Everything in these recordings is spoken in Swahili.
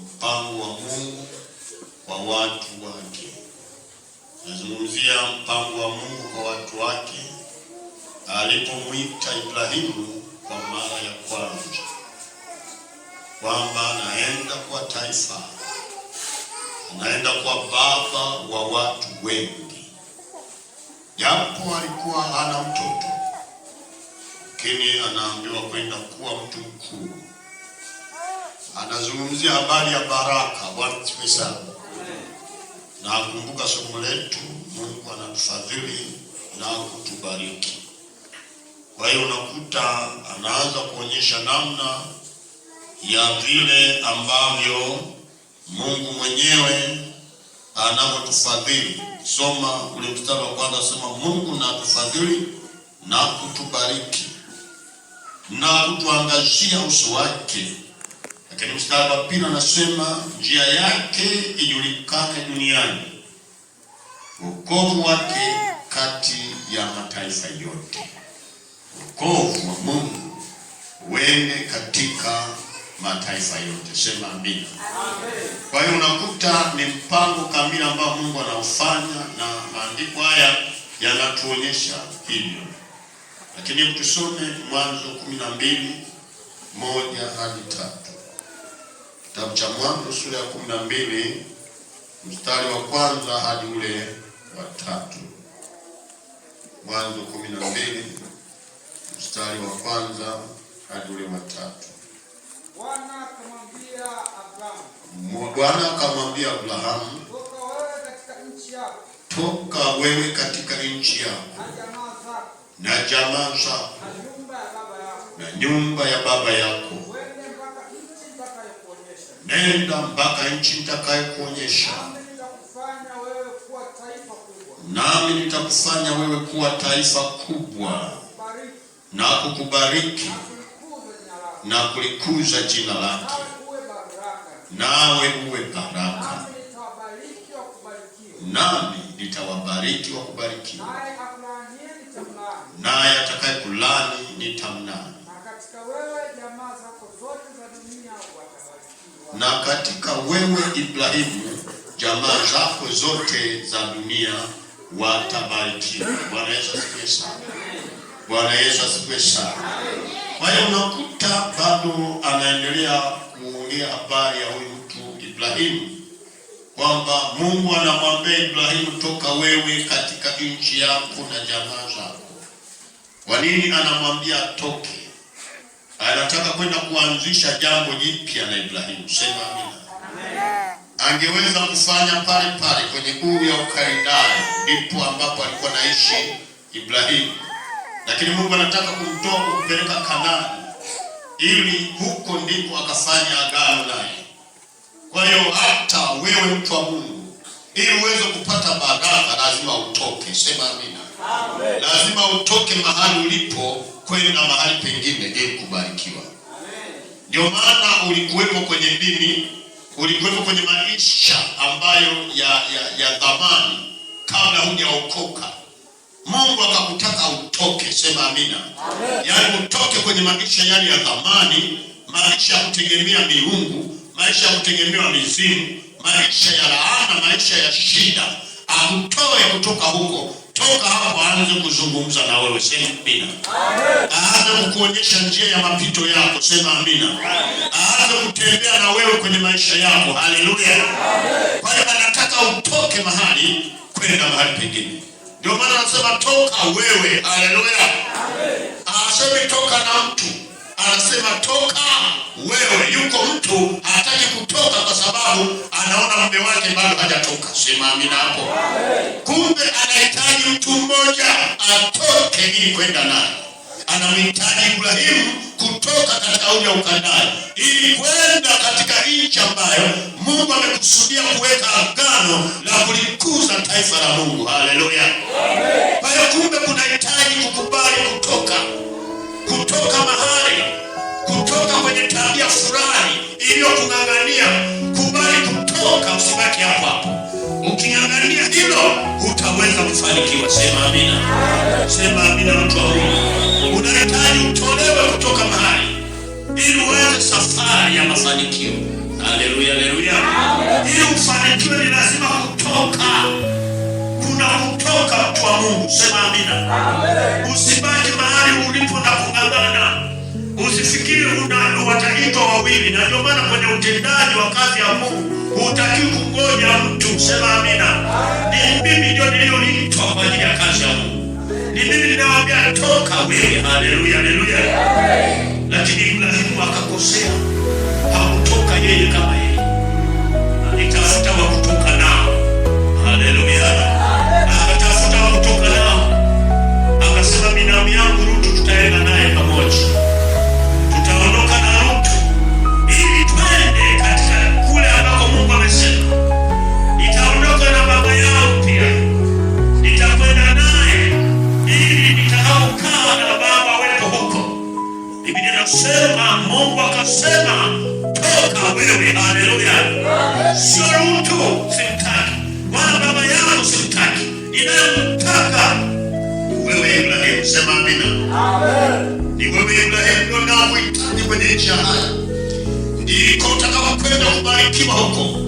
Mpango wa Mungu kwa watu wake. Nazungumzia mpango wa Mungu kwa watu wake alipomwita Ibrahimu kwa mara ya kwanza kwamba anaenda kwa taifa, anaenda kwa baba wa watu wengi. Japo alikuwa hana mtoto, lakini anaambiwa kwenda kuwa mtu mkuu. Anazungumzia habari ya baraka. Bwana asifiwe sana. Na kumbuka somo letu, Mungu anatufadhili na kutubariki. Kwa hiyo unakuta anaanza kuonyesha namna ya vile ambavyo Mungu mwenyewe anavyotufadhili. Soma ule mstari wa kwanza, sema Mungu na atufadhili na kutubariki na kutuangazia uso wake. Lakini mstari wa pili anasema njia yake ijulikane duniani, wokovu wake kati ya mataifa yote. Wokovu wa Mungu uende katika mataifa yote. Sema amina. Kwa hiyo unakuta ni mpango kamili ambao Mungu anaufanya, na maandiko haya yanatuonyesha hivyo. Lakini tusome Mwanzo 12:1-3. Kitabu cha Mwanzo sura ya 12 mstari wa kwanza hadi ule wa 3. Mwanzo 12 mstari wa kwanza hadi ule wa 3. Bwana akamwambia Abrahamu, toka wewe katika nchi yako na jamaa zako na nyumba ya baba yako, nenda mpaka nchi nitakayokuonyesha, nami nitakufanya wewe kuwa taifa kubwa, na kukubariki na kulikuza jina lake, nawe uwe baraka, nami nitawabariki wakubarikiwa, naye atakayekulani nitamlaani. Na katika wewe Ibrahimu jamaa zako zote za dunia watabarikiwa. Bwana Yesu asifiwe sana. Bwana Yesu asifiwe sana. Kwa hiyo unakuta bado anaendelea kuongea habari ya huyu mtu Ibrahimu, kwamba Mungu anamwambia Ibrahimu, toka wewe katika nchi yako na jamaa zako. Kwa nini anamwambia toke? Anataka kwenda kuanzisha jambo jipya na Ibrahimu. Sema amina. Angeweza kufanya pale pale kwenye Uru ya Ukaldayo, ndipo ambapo alikuwa naishi Ibrahimu. Lakini Mungu anataka kumtoa kumpeleka Kanaani, ili huko ndipo akafanya agano naye. Kwa hiyo hata wewe mtu wa Mungu, ili uweze kupata baraka lazima utoke. Sema amina. Amen. Lazima utoke mahali ulipo kwenda mahali pengine ili kubarikiwa. Ndio maana ulikuwepo kwenye dini, ulikuwepo kwenye maisha ambayo ya dhamani kabla hujaokoka. Mungu akakutaka utoke. Sema amina. Yaani utoke kwenye maisha yale ya dhamani, maisha ya kutegemea miungu, maisha ya kutegemea mizimu, maisha ya laana, maisha ya shida. Akutoe kutoka huko. Toka hapo aanze kuzungumza na wewe. Sema amina. Aanze kukuonyesha njia ya mapito yako. Sema amina. Aanze kutembea na wewe kwenye maisha yako. Haleluya. Kwa hiyo anataka utoke mahali kwenda mahali pengine. Ndio maana anasema toka wewe. Haleluya. Anasema toka na mtu, anasema toka wewe. Yuko mtu hataki kutoka kwa sababu anaona mume wake bado hajatoka. Sema amina hapo. Kumbe anahitaji mtu mmoja atoke ili kwenda naye. Anamhitaji Ibrahimu kutoka katika ule Ukaldayo ili kwenda katika nchi ambayo Mungu amekusudia kuweka agano la kulikuza taifa la Mungu. Haleluya. Kwa hiyo kumbe kunahitaji kukubali kutoka mahali, kutoka kwenye tabia fulani iliyokung'ang'ania. Kubali kutoka, usibaki hapo hapo. Uking'ang'ania hilo hutaweza kufanikiwa. Sema amina. Sema amina mtu wa Mungu. Unahitaji utolewe kutoka mahali ili uanze safari ya mafanikio. Haleluya, haleluya. Ili ufanikiwe ni lazima kutoka. Kuna kutoka, mtu wa Mungu. Sema amina. Usibaki mahali ulipo na kung'ang'ana. Usifikiri wataitwa wawili. Na ndio maana kwenye utendaji wa kazi ya Mungu hutaki kungoja mtu. Sema amina. Ni mimi ndio niliyoitwa kwa ajili ya kazi ya Mungu. Ni mimi ninawaambia toka wewe. Haleluya, haleluya. Lakini Ibrahimu akakosea. Hakutoka yeye kama yeye. Alitafuta wa kutoka nao. Haleluya. Akatafuta wa kutoka nao. Akasema binamu yangu Rutu tutaenda naye pamoja. Tutaondoka na Rutu ili twende katika kule ambako Mungu amesema. Nitaondoka na baba yangu pia. Nitakwenda naye ili nitakapokaa na baba wepo huko. Biblia inasema Mungu akasema toka wewe. Haleluya. Sio Rutu simtaki, wala baba yangu simtaki. Ninayemtaka wewe Ibrahimu. Sema amina. Amen. Ni wewe Ibrahimu ndio naohitaji kwenye nchi haya. Ndiko utakapokwenda kubarikiwa huko.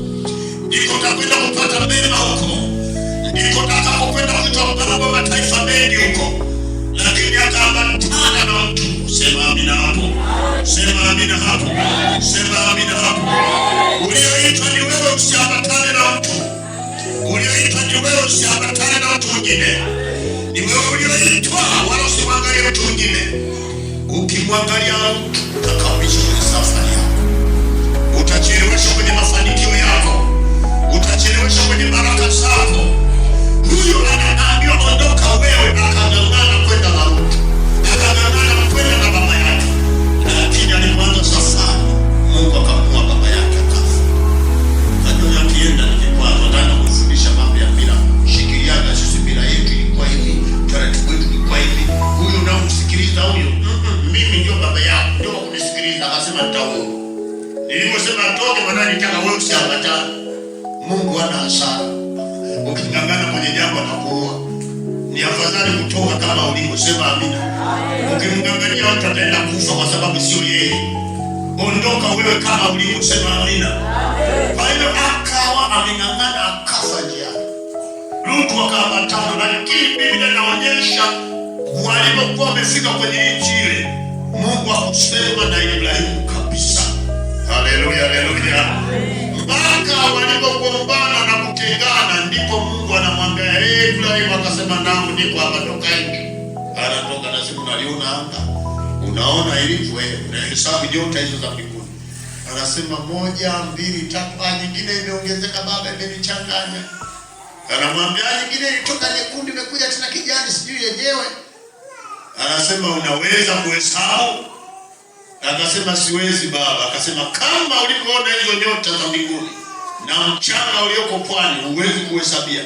Ndiko utakwenda kupata mema huko. Ndiko utakapokwenda kuitwa baba wa mataifa mengi huko. Lakini akaambatana na mtu. Sema amina hapo. Sema amina hapo. Sema amina hapo. Ulioitwa ni wewe, usiambatane na mtu. Ulioitwa ni wewe, usiambatane na mtu mwingine. Ni wewe ulioitwa, wala usimwangalie mtu mwingine. Ukimwangalia mtu utakaumisha kwenye safari yako. Utachelewesha kwenye mafanikio yako. Utachelewesha kwenye baraka zako. Huyo anaambiwa ondoka wewe, akang'ang'ana kwenda na Rutu. Akang'ang'ana kwenda na baba yake. Lakini alipoanza safari, Mungu akamua baba yake akafa. Najua yakienda ni kikwazo. Nataka kufundisha mambo ya mila. Shikiliana sisi mila yetu ilikuwa hivi. Taratibu yetu ilikuwa hivi. Huyo unamsikiliza huyo. Mimi ndio baba yako. Ndio kunisikiliza. Akasema nitaua. Niliposema toke maana nitaka wewe usiambatane. Mungu hana hasara. Ukingangana kwenye jambo atakuua. Ni afadhali kutoka kama ulivyo. Sema amina. Ukimngangania watu ataenda kufa kwa sababu sio yeye. Ondoka wewe kama ulivyo. Sema amina. Kwa hiyo akawa ameng'ang'ana akafa njiani. Rutu akaambatana, lakini Biblia inaonyesha walipokuwa wamefika kwenye nchi ile, Mungu hakusema na Ibrahimu kabisa. Haleluya, haleluya. Mpaka walipogombana na kutengana, ndipo Mungu anamwambia Ibrahimu, akasema naam, niko hapa, toka nje. Anatoka na siku naliona anga. Unaona ilivyo wewe, unahesabu nyota hizo za mbinguni. Anasema 1, 2, 3, nyingine imeongezeka baba, imenichanganya. Anamwambia nyingine ilitoka nyekundu imekuja tena kijani, sijui yenyewe. Anasema unaweza kuhesabu? Akasema siwezi baba. Akasema kama ulivyoona hizo nyota za mbinguni na mchanga ulioko pwani huwezi kuhesabia,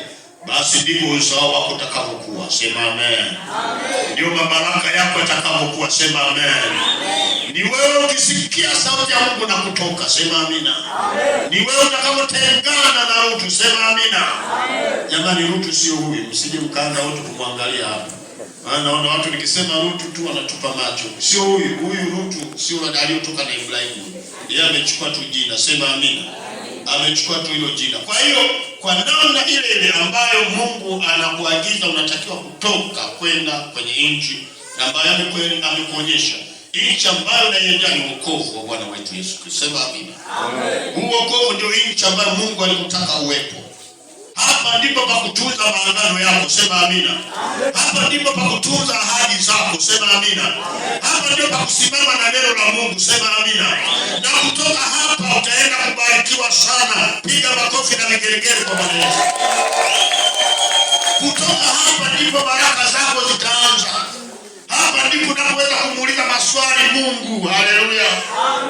basi ndivyo uzao wako utakavyokuwa. Sema amen. Amen. Ndio mabaraka yako yatakavyokuwa. Sema amen. Amen. Ni wewe ukisikia sauti ya Mungu na kutoka. Sema amina. Amen. Ni wewe utakapotengana na Rutu. Sema amina. Amen. Jamani, Rutu sio huyu, msije mkaanza wote kumwangalia hapa. Naona watu nikisema Rutu tu wanatupa macho. Sio huyu. Huyu Rutu sio aliyotoka na Ibrahimu. Yeye amechukua tu jina. Sema amina. Amechukua tu hilo jina. Kwa hiyo kwa namna ile ile ambayo Mungu anakuagiza unatakiwa kutoka kwenda kwenye nchi ambayo amekuonyesha, nchi ambayo inayoendelea ni wokovu wa Bwana wetu Yesu Kristo. Sema amina. Amen. Wokovu ndio nchi ambayo Mungu alikutaka uwepo. Hapa ndipo pa kutunza maagano yako. Sema amina. Amen. Hapa ndipo pa kutunza ahadi zako. Sema amina. Amen. Hapa ndipo pa kusimama na neno la Mungu. Sema amina. Amen. Na kutoka hapa utaenda kubarikiwa sana. Piga makofi na vigelegele kwa Bwana Yesu. Kutoka hapa ndipo baraka zako zitaanza. Hapa ndipo unaweza kumuuliza maswali Mungu. Haleluya.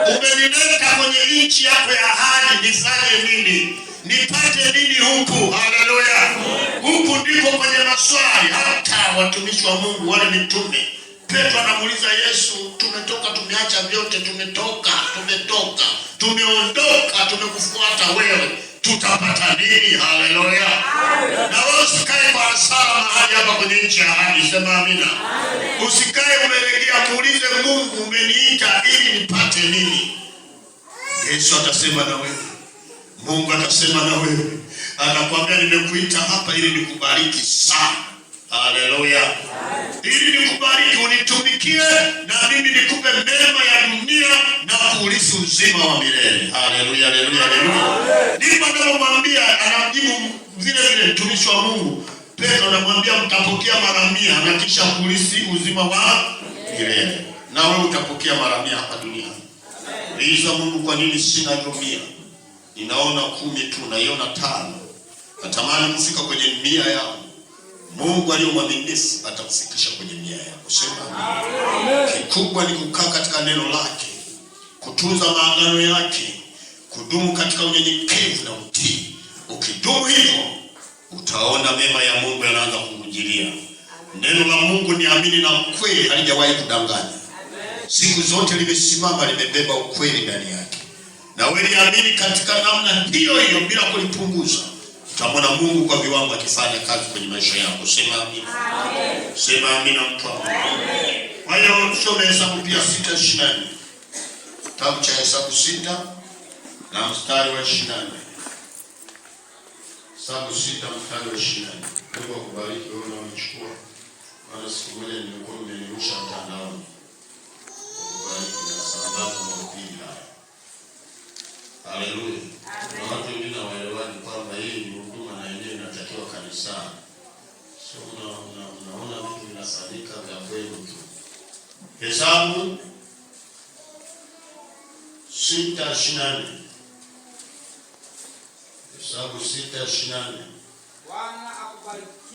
Umenileta kwenye nchi yako ya ahadi, nifanye nini? Nipate nini huku? Haleluya. Huku ndipo kwenye maswali. Hata watumishi wa Mungu wale mitume, Petro anamuuliza Yesu, tumetoka tumeacha vyote, tumeondoka, tumekufuata wewe. tutapata nini? Haleluya! Na wewe usikae kwa hasara mahali hapa kwenye nchi ya ahadi. Sema amina. Usikae umelegea, muulize Mungu, umeniita ili nipate nini? Yesu atasema na wewe, Mungu atasema na wewe, anakuambia nimekuita hapa ili nikubariki sana. Haleluya! Ili nikubariki, unitumikie na mimi nikupe mema ya dunia na kuurithi uzima wa milele. Haleluya, haleluya, haleluya. Ndipo anamwambia, anamjibu vile vile mtumishi wa Mungu Petro, anamwambia mtapokea mara 100 na kisha kuurithi uzima wa milele. Na wewe utapokea mara 100 hapa duniani. Niuliza Mungu, kwa nini sina hiyo 100? Ninaona 10 tu, naiona 5. Natamani kufika kwenye 100 yao. Mungu aliye mwaminifu atakufikisha kwenye 100 yako. Sema amen. Kikubwa ni kukaa katika neno lake, kutunza maagano yake, kudumu katika unyenyekevu na utii. Ukidumu hivyo, utaona mema ya Mungu yanaanza kukujilia. Neno la Mungu ni amini na kweli, halijawahi kudanganya. Siku zote limesimama, limebeba ukweli ndani yake. Na wewe niamini katika namna hiyo hiyo bila kulipunguza. Utamwona Mungu kwa viwango akifanya kazi kwenye maisha yako. Sema amina. Amen. Sema amina mtu wangu. Amen. Kwa hiyo tusome Hesabu pia 6:24. Kitabu cha Hesabu 6 na mstari wa 24. Hesabu 6 mstari wa 24. Mungu akubariki wewe unachukua. Maana siku moja nimekuwa nimerusha mtandaoni. Akubariki na sababu na upili haya. Haleluya. Na watu wengine waelewaje kwamba hii ni huduma na yenyewe inatakiwa kanisani. Sio unaona vitu vinafanyika vya kweli tu. Hesabu 6:24. Hesabu 6:24.